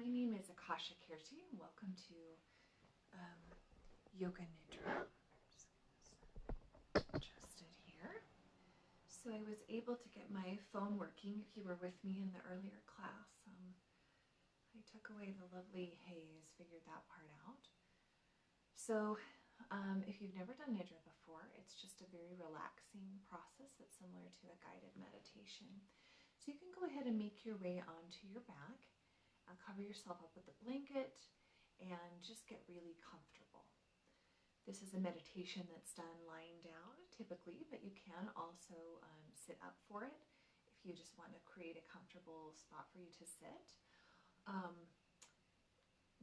name is Akasha Kirti, and welcome to Yoga Nidra. Just adjust it here. So I was able to get my phone working. If you were with me in the earlier class, I took away the lovely haze, figured that part out. So if you've never done Nidra before, it's just a very relaxing process that's similar to a guided meditation. So you can go ahead and make your way onto your back. Cover yourself up with a blanket and just get really comfortable. This is a meditation that's done lying down typically, but you can also sit up for it if you just want to create a comfortable spot for you to sit.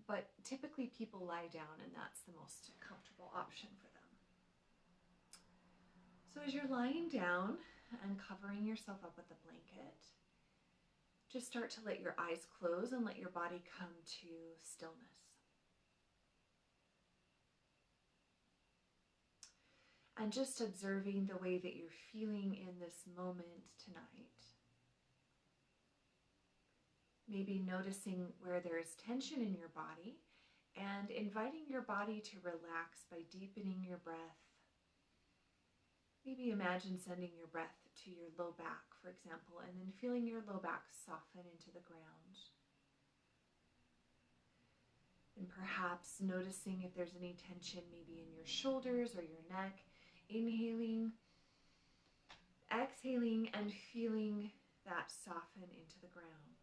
But typically people lie down, and that's the most comfortable option for them. So as you're lying down and covering yourself up with a blanket, just start to let your eyes close and let your body come to stillness. And just observing the way that you're feeling in this moment tonight. Maybe noticing where there is tension in your body and inviting your body to relax by deepening your breath. Maybe imagine sending your breath to your low back, for example, and then feeling your low back soften into the ground. And perhaps noticing if there's any tension maybe in your shoulders or your neck. Inhaling, exhaling, and feeling that soften into the ground.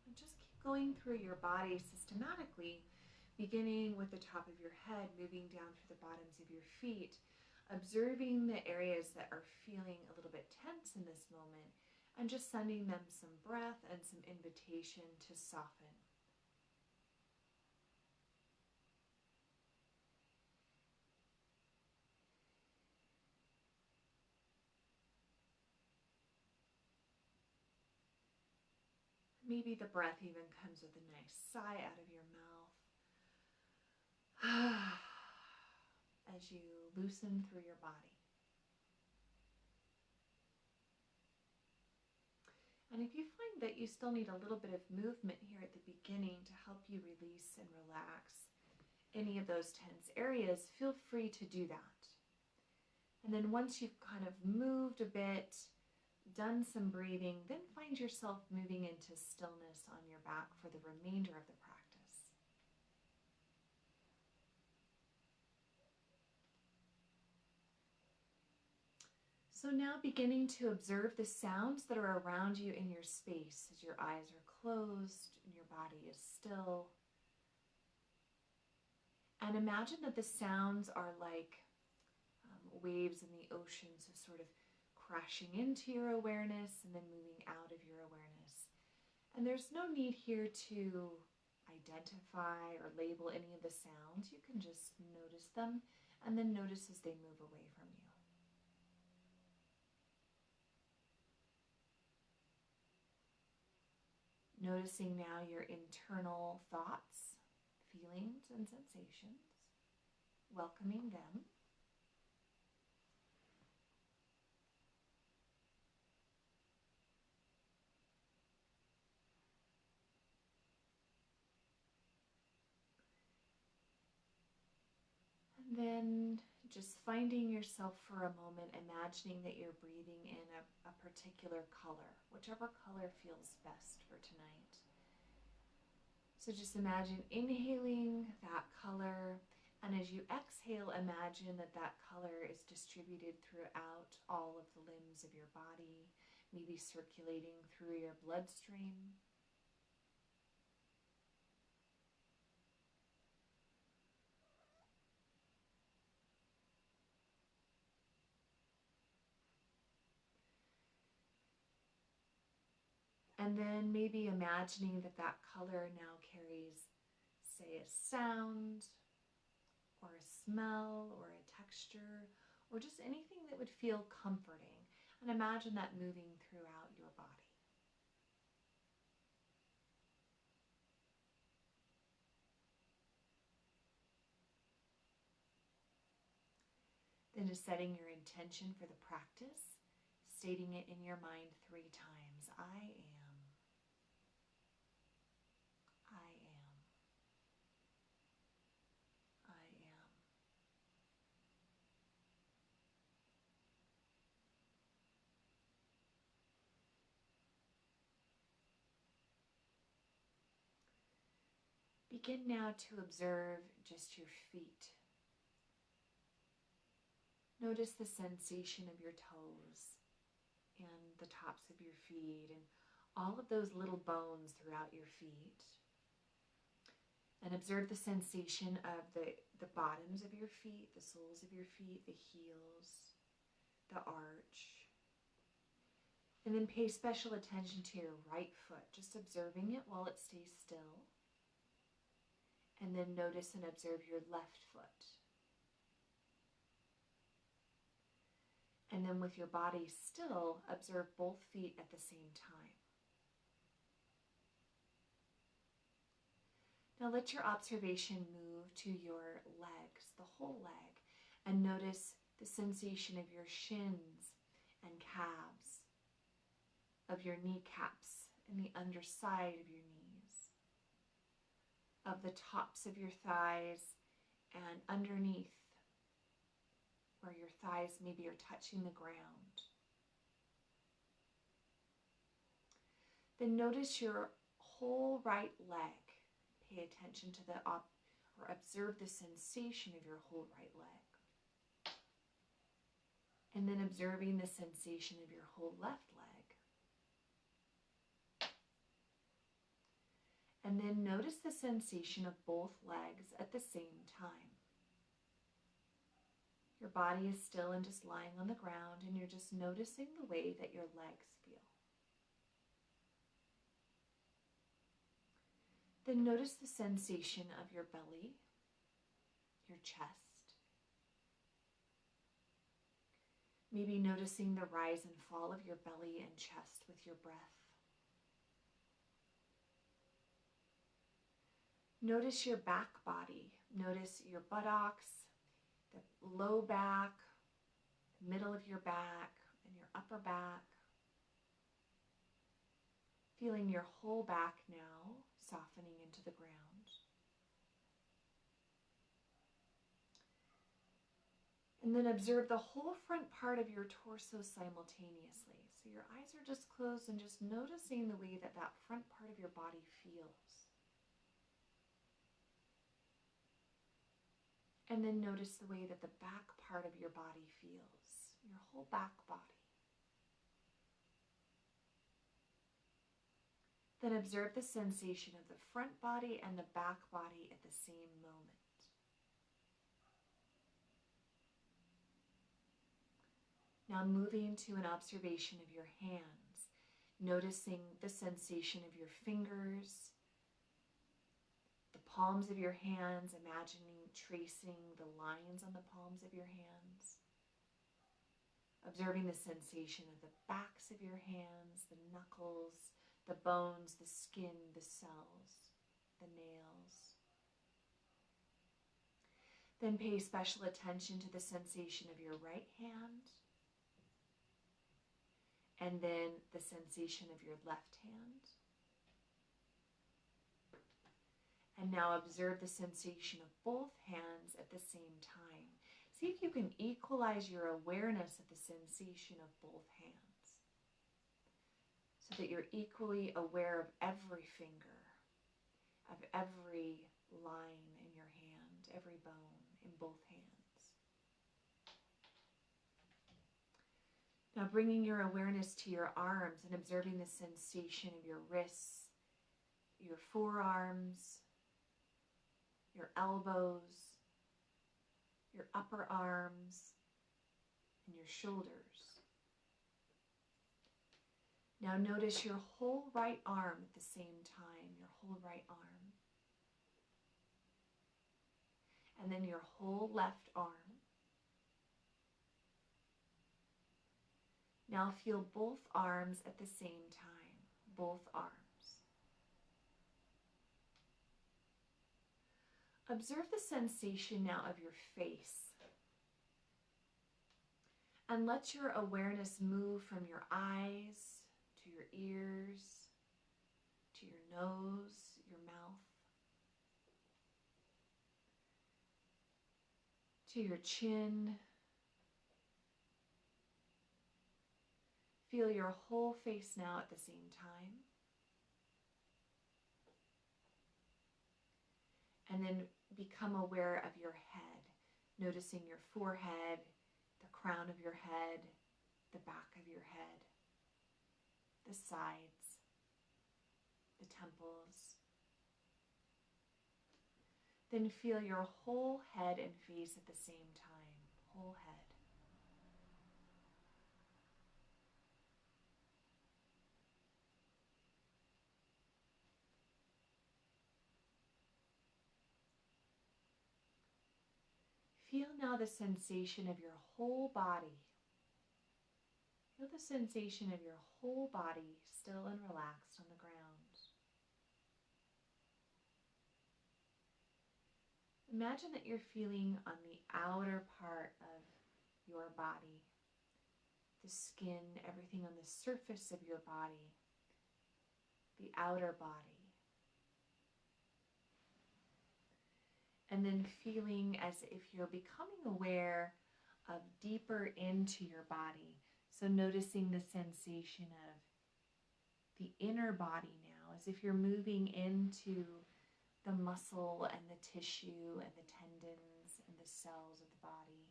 And just keep going through your body systematically, beginning with the top of your head, moving down through the bottoms of your feet, observing the areas that are feeling a little bit tense in this moment, and just sending them some breath and some invitation to soften. Maybe the breath even comes with a nice sigh out of your mouth as you loosen through your body. And if you find that you still need a little bit of movement here at the beginning to help you release and relax any of those tense areas, feel free to do that. And then once you've kind of moved a bit, done some breathing, then find yourself moving into stillness on your back for the remainder of the practice. So now beginning to observe the sounds that are around you in your space as your eyes are closed and your body is still. And imagine that the sounds are like waves in the ocean, so sort of crashing into your awareness and then moving out of your awareness. And there's no need here to identify or label any of the sounds. You can just notice them and then notice as they move away from you. Noticing now your internal thoughts, feelings, and sensations, welcoming them. And then just finding yourself for a moment, imagining that you're breathing in a particular color, whichever color feels best for tonight. So just imagine inhaling that color, and as you exhale, imagine that that color is distributed throughout all of the limbs of your body, maybe circulating through your bloodstream. And then maybe imagining that that color now carries, say, a sound, or a smell, or a texture, or just anything that would feel comforting. And imagine that moving throughout your body. Then just setting your intention for the practice, stating it in your mind 3 times. I am. begin now to observe just your feet. Notice the sensation of your toes and the tops of your feet and all of those little bones throughout your feet. And observe the sensation of the bottoms of your feet, the soles of your feet, the heels, the arch. And then pay special attention to your right foot, just observing it while it stays still. And then notice and observe your left foot. And then with your body still, observe both feet at the same time. Now let your observation move to your legs, the whole leg, and notice the sensation of your shins and calves, of your kneecaps and the underside of your knees, of the tops of your thighs and underneath where your thighs maybe are touching the ground. Then notice your whole right leg. Pay attention to or observe the sensation of your whole right leg. And then observing the sensation of your whole left leg. And then notice the sensation of both legs at the same time. Your body is still and just lying on the ground, and you're just noticing the way that your legs feel. Then notice the sensation of your belly, your chest. Maybe noticing the rise and fall of your belly and chest with your breath. Notice your back body. Notice your buttocks, the low back, the middle of your back, and your upper back. Feeling your whole back now softening into the ground. And then observe the whole front part of your torso simultaneously. So your eyes are just closed and just noticing the way that that front part of your body feels. And then notice the way that the back part of your body feels, your whole back body. Then observe the sensation of the front body and the back body at the same moment. Now moving to an observation of your hands, noticing the sensation of your fingers, the palms of your hands, imagining tracing the lines on the palms of your hands. Observing the sensation of the backs of your hands, the knuckles, the bones, the skin, the cells, the nails. Then pay special attention to the sensation of your right hand, and then the sensation of your left hand. And now observe the sensation of both hands at the same time. See if you can equalize your awareness of the sensation of both hands, so that you're equally aware of every finger, of every line in your hand, every bone in both hands. Now bringing your awareness to your arms and observing the sensation of your wrists, your forearms, your elbows, your upper arms, and your shoulders. Now notice your whole right arm at the same time, your whole right arm. And then your whole left arm. Now feel both arms at the same time, both arms. Observe the sensation now of your face. And let your awareness move from your eyes to your ears, to your nose, your mouth, to your chin. Feel your whole face now at the same time. And then become aware of your head, noticing your forehead, the crown of your head, the back of your head, the sides, the temples. Then feel your whole head and face at the same time, whole head. Feel now the sensation of your whole body. Feel the sensation of your whole body still and relaxed on the ground. Imagine that you're feeling on the outer part of your body, the skin, everything on the surface of your body, the outer body. And then feeling as if you're becoming aware of deeper into your body. So noticing the sensation of the inner body now, as if you're moving into the muscle and the tissue and the tendons and the cells of the body.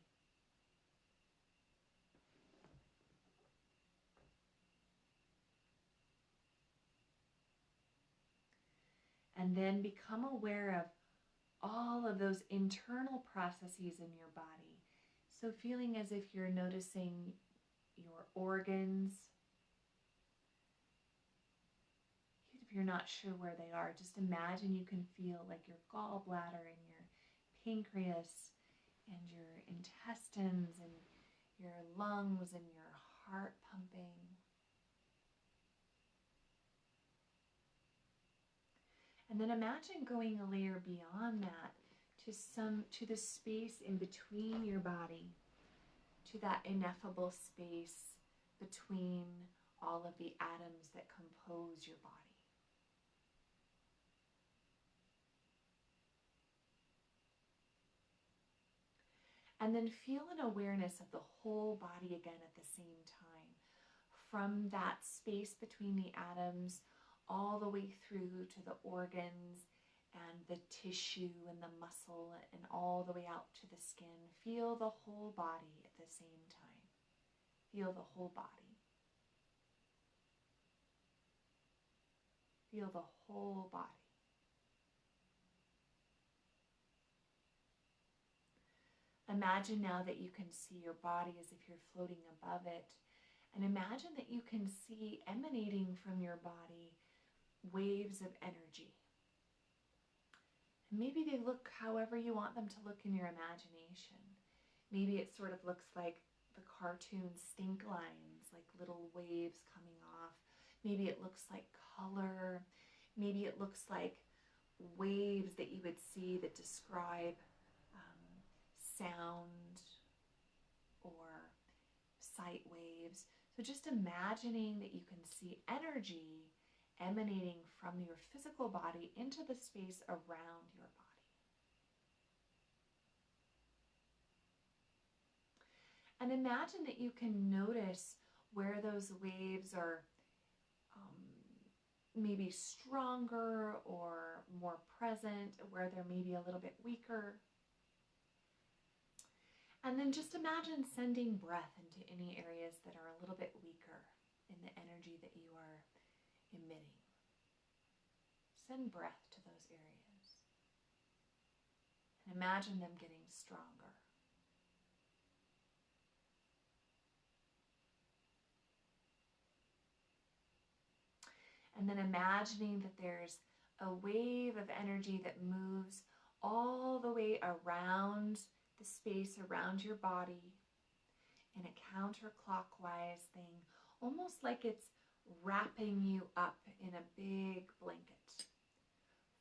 And then become aware of all of those internal processes in your body. So feeling as if you're noticing your organs. Even if you're not sure where they are, just imagine you can feel like your gallbladder and your pancreas and your intestines and your lungs and your heart pumping. And then imagine going a layer beyond that to the space in between your body, to that ineffable space between all of the atoms that compose your body. And then feel an awareness of the whole body again at the same time, from that space between the atoms all the way through to the organs and the tissue and the muscle and all the way out to the skin. Feel the whole body at the same time. Feel the whole body. Feel the whole body. Imagine now that you can see your body as if you're floating above it. And imagine that you can see emanating from your body waves of energy. And maybe they look however you want them to look in your imagination. Maybe it sort of looks like the cartoon stink lines, like little waves coming off. Maybe it looks like color. Maybe it looks like waves that you would see that describe sound or sight waves. So just imagining that you can see energy emanating from your physical body into the space around your body. And imagine that you can notice where those waves are maybe stronger or more present, where they're maybe a little bit weaker. And then just imagine sending breath into any areas that are a little bit weaker in the energy that you are emitting. Send breath to those areas. And imagine them getting stronger. And then imagining that there's a wave of energy that moves all the way around the space around your body in a counterclockwise thing, almost like it's wrapping you up in a big blanket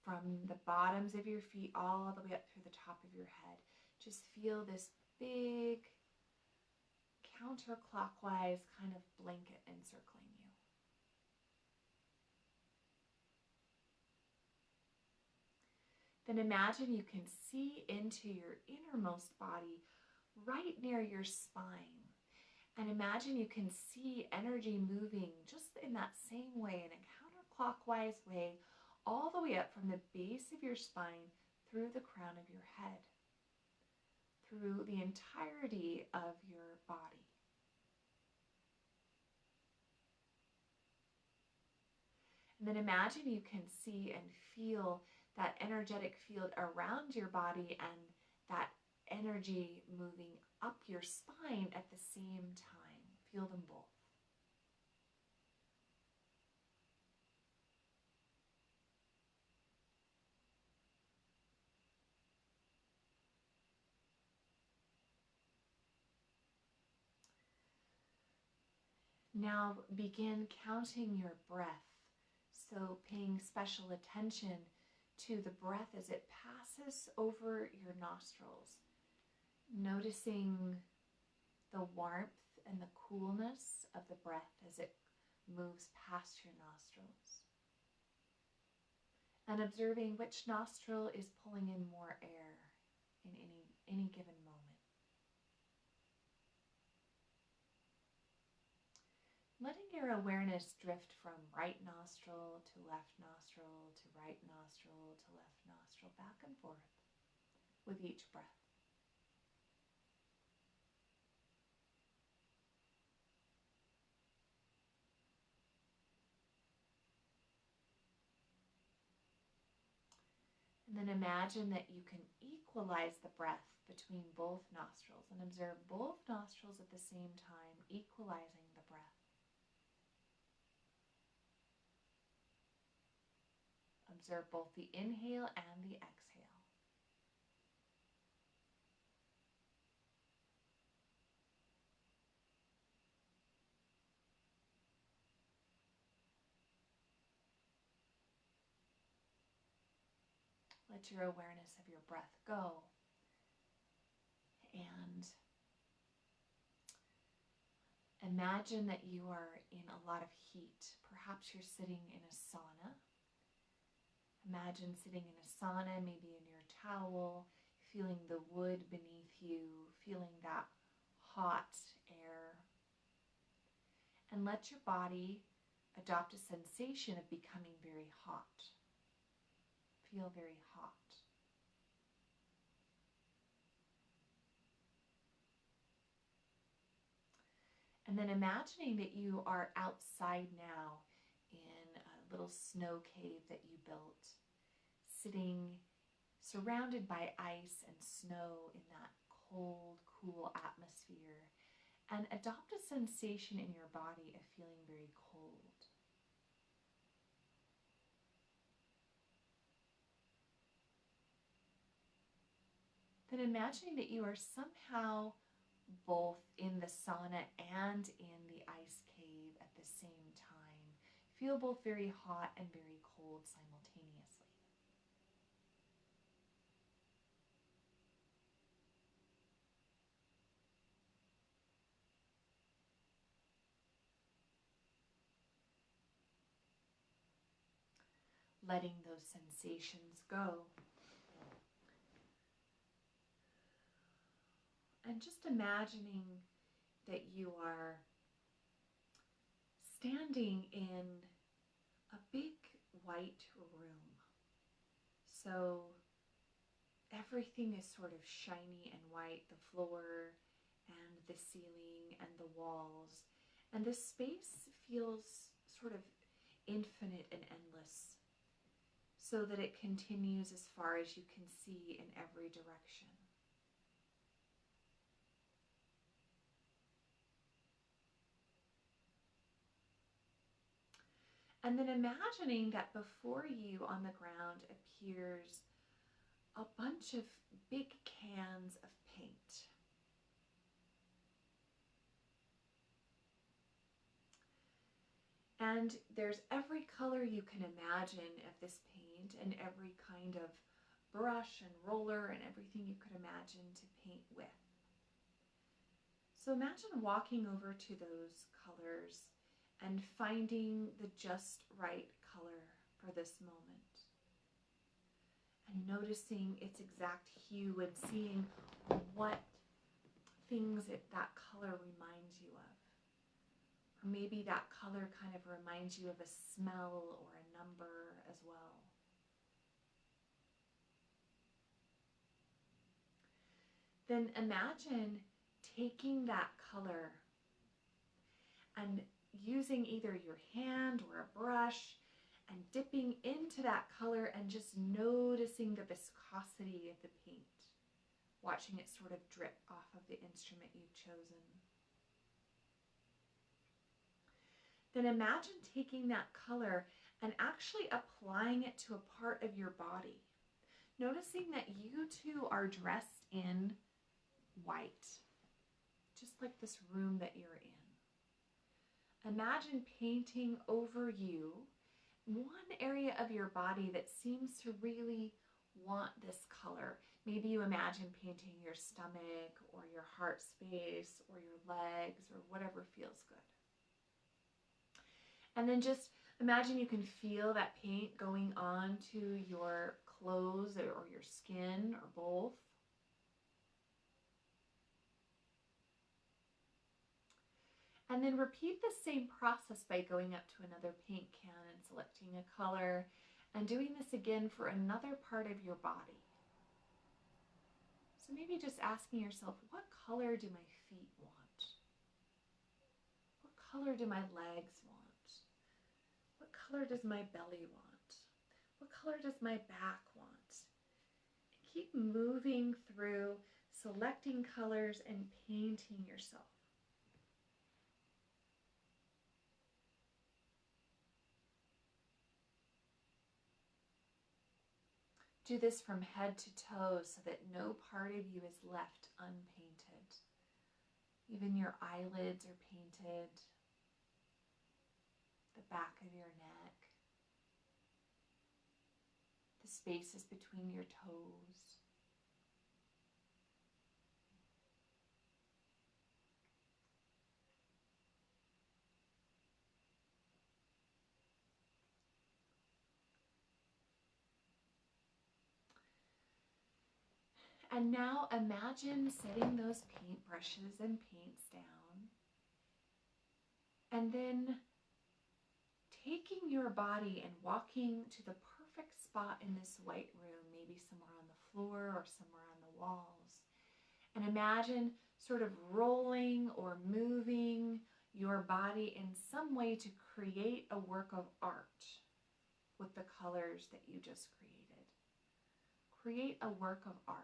from the bottoms of your feet all the way up through the top of your head. Just feel this big counterclockwise kind of blanket encircling you. Then imagine you can see into your innermost body right near your spine. And imagine you can see energy moving just in that same way, in a counterclockwise way, all the way up from the base of your spine through the crown of your head, through the entirety of your body. And then imagine you can see and feel that energetic field around your body and that energy moving up your spine at the same time. Feel them both. Now begin counting your breath. So paying special attention to the breath as it passes over your nostrils. Noticing the warmth and the coolness of the breath as it moves past your nostrils. And observing which nostril is pulling in more air in any given moment. Letting your awareness drift from right nostril to left nostril to right nostril to left nostril, back and forth with each breath. And then imagine that you can equalize the breath between both nostrils and observe both nostrils at the same time, equalizing the breath. Observe both the inhale and the exhale. Let your awareness of your breath go. And imagine that you are in a lot of heat. Perhaps you're sitting in a sauna. Imagine sitting in a sauna, maybe in your towel, feeling the wood beneath you, feeling that hot air. And let your body adopt a sensation of becoming very hot. Feel very hot. And then imagining that you are outside now in a little snow cave that you built, sitting surrounded by ice and snow in that cold, cool atmosphere, and adopt a sensation in your body of feeling very cold. Then imagining that you are somehow both in the sauna and in the ice cave at the same time. Feel both very hot and very cold simultaneously. Letting those sensations go. And just imagining that you are standing in a big white room. So everything is sort of shiny and white, the floor and the ceiling and the walls. And this space feels sort of infinite and endless, so that it continues as far as you can see in every direction. And then imagining that before you on the ground appears a bunch of big cans of paint. And there's every color you can imagine of this paint, and every kind of brush and roller and everything you could imagine to paint with. So imagine walking over to those colors and finding the just right color for this moment. And noticing its exact hue and seeing what things that color reminds you of. Or maybe that color kind of reminds you of a smell or a number as well. Then imagine taking that color and using either your hand or a brush and dipping into that color and just noticing the viscosity of the paint, watching it sort of drip off of the instrument you've chosen. Then imagine taking that color and actually applying it to a part of your body, noticing that you too are dressed in white, just like this room that you're in. Imagine painting over you one area of your body that seems to really want this color. Maybe you imagine painting your stomach or your heart space or your legs or whatever feels good. And then just imagine you can feel that paint going on to your clothes or your skin or both. And then repeat the same process by going up to another paint can and selecting a color and doing this again for another part of your body. So maybe just asking yourself, what color do my feet want? What color do my legs want? What color does my belly want? What color does my back want? And keep moving through, selecting colors and painting yourself. Do this from head to toe so that no part of you is left unpainted. Even your eyelids are painted, the back of your neck, the spaces between your toes. And now imagine setting those paintbrushes and paints down, and then taking your body and walking to the perfect spot in this white room, maybe somewhere on the floor or somewhere on the walls. And imagine sort of rolling or moving your body in some way to create a work of art with the colors that you just created. Create a work of art.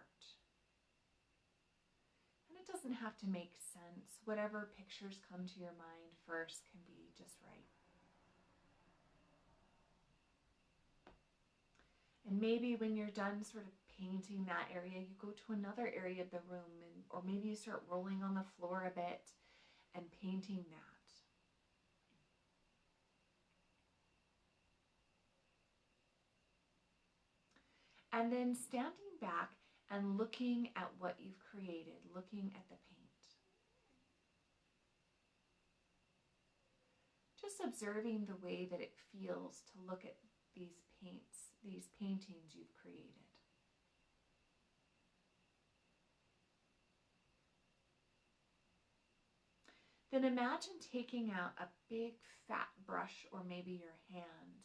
And it doesn't have to make sense. Whatever pictures come to your mind first can be just right. And maybe when you're done sort of painting that area, you go to another area of the room, or maybe you start rolling on the floor a bit and painting that. And then standing back and looking at what you've created, looking at the paint. Just observing the way that it feels to look at these paints, these paintings you've created. Then imagine taking out a big fat brush or maybe your hand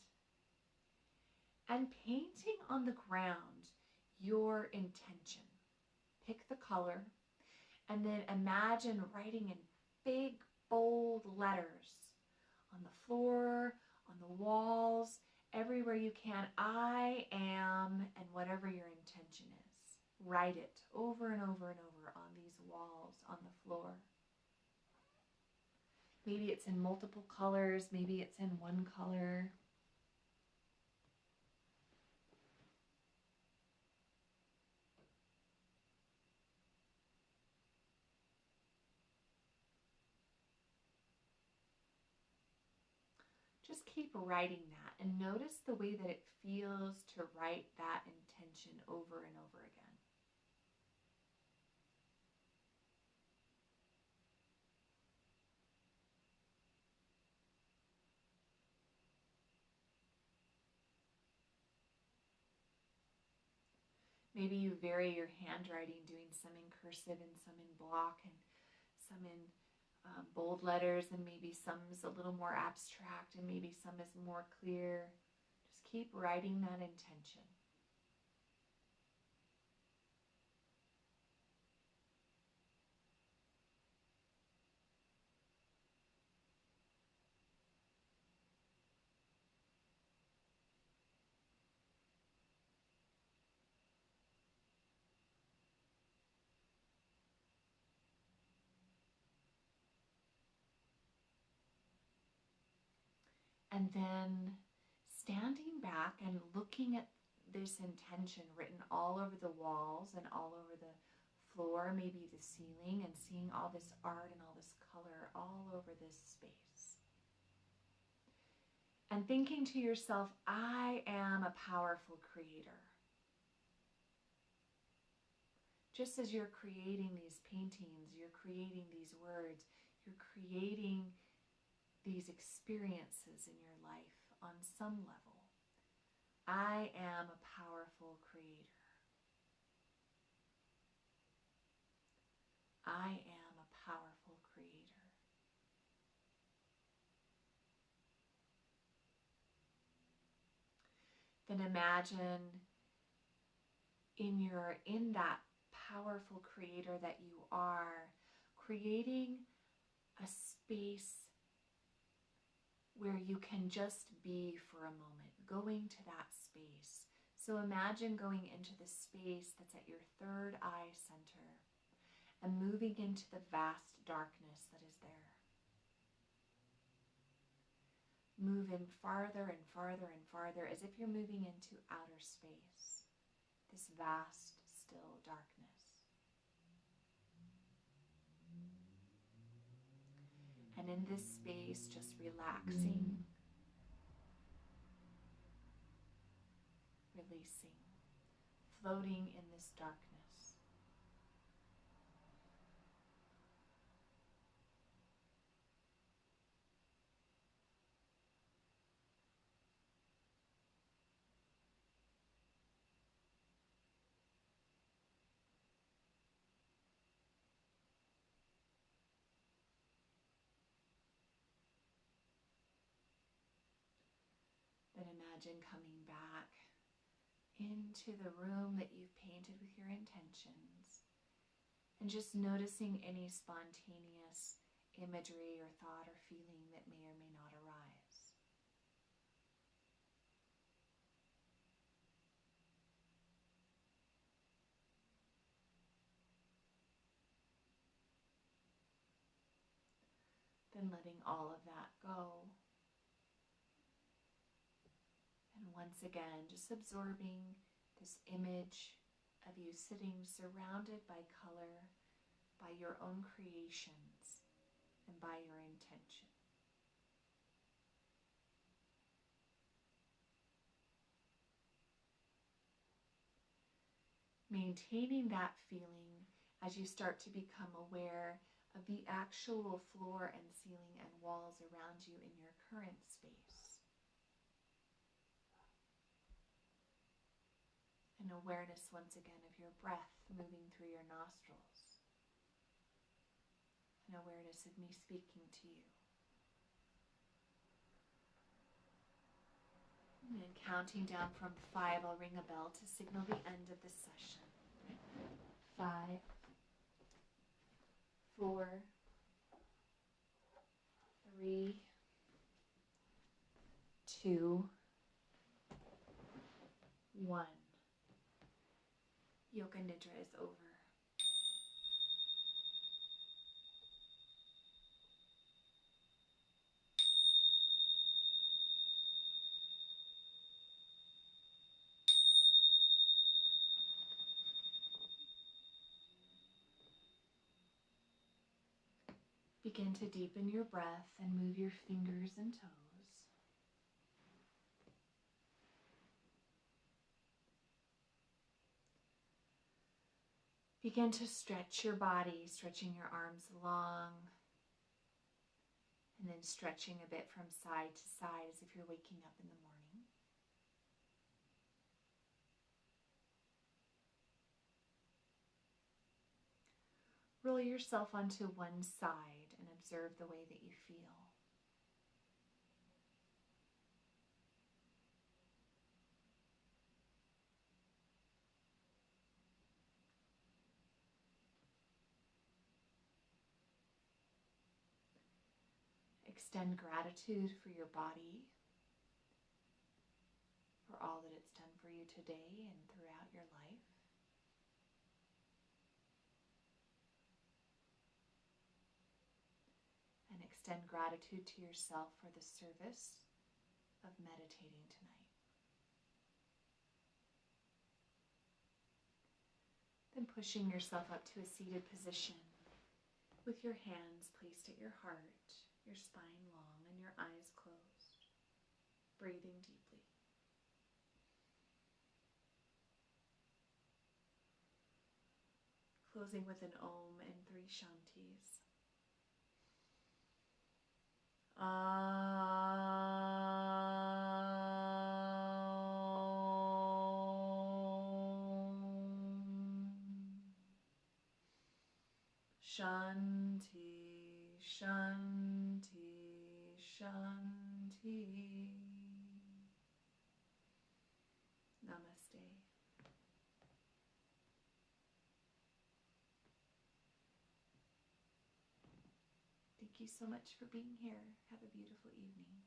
and painting on the ground your intention. Pick the color and then imagine writing in big, bold letters on the floor, on the walls, everywhere you can, I am, and whatever your intention is. Write it over and over and over on these walls, on the floor. Maybe it's in multiple colors, maybe it's in one color. Just keep writing that and notice the way that it feels to write that intention over and over again. Maybe you vary your handwriting, doing some in cursive and some in block and some in bold letters, and maybe some is a little more abstract and maybe some is more clear. Just keep writing that intention. And then standing back and looking at this intention written all over the walls and all over the floor, maybe the ceiling, and seeing all this art and all this color all over this space. And thinking to yourself, I am a powerful creator. Just as you're creating these paintings, you're creating these words, you're creating these experiences in your life on some level. I am a powerful creator. I am a powerful creator. Then imagine in that powerful creator that you are, creating a space where you can just be for a moment, going to that space. So imagine going into the space that's at your third eye center and moving into the vast darkness that is there. Move in farther and farther and farther as if you're moving into outer space, this vast, still darkness. And in this space, just relaxing, releasing, floating in this darkness. Then imagine coming back into the room that you've painted with your intentions and just noticing any spontaneous imagery or thought or feeling that may or may not arise. Then letting all of that go. And once again, just absorbing this image of you sitting surrounded by color, by your own creations, and by your intention. Maintaining that feeling as you start to become aware of the actual floor and ceiling and walls around you in your current space. An awareness once again of your breath moving through your nostrils. An awareness of me speaking to you. And then counting down from 5, I'll ring a bell to signal the end of the session. 5, 4, 3, 2, 1. Yoga Nidra is over. Begin to deepen your breath and move your fingers and toes. Begin to stretch your body, stretching your arms long, and then stretching a bit from side to side as if you're waking up in the morning. Roll yourself onto one side and observe the way that you feel. Extend gratitude for your body, for all that it's done for you today and throughout your life. And extend gratitude to yourself for the service of meditating tonight. Then pushing yourself up to a seated position with your hands placed at your heart, your spine long, and your eyes closed, breathing deeply. Closing with an Om and 3 Shantis. Shanti, Shanti, Shanti. Namaste. Thank you so much for being here. Have a beautiful evening.